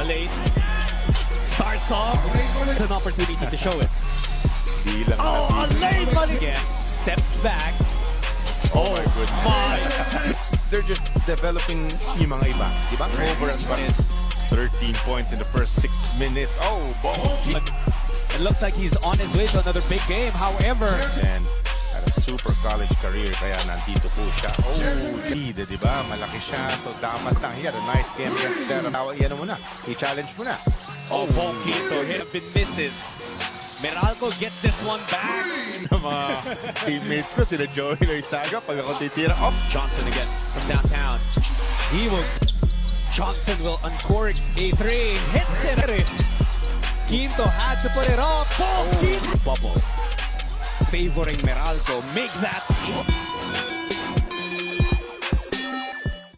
the lane. Starts off. It's an opportunity to show it. Oh, a lane money again. Steps back. Oh my goodness. They're just developing yung mga iba. Diba? Over as far as 13 points in the first 6 minutes. Oh, ball. It looks like he's on his way to another big game. However, And at a super college career, kaya nandito po siya. Oh, lead, diba? Malaki siya. So, dapat lang. He had a nice game against Terra. Yan mo na. I-challenge mo na. oh, Bonquito hit a bit misses. Meralco gets this one back. Mga teammates ko, sila Joey Loizaga, pag ako titira, oh! Johnson again from downtown. Johnson will uncork a three. Hits it. Quinto had to put it off. Bonquito. Bubble. Favoring Meralco. Make that.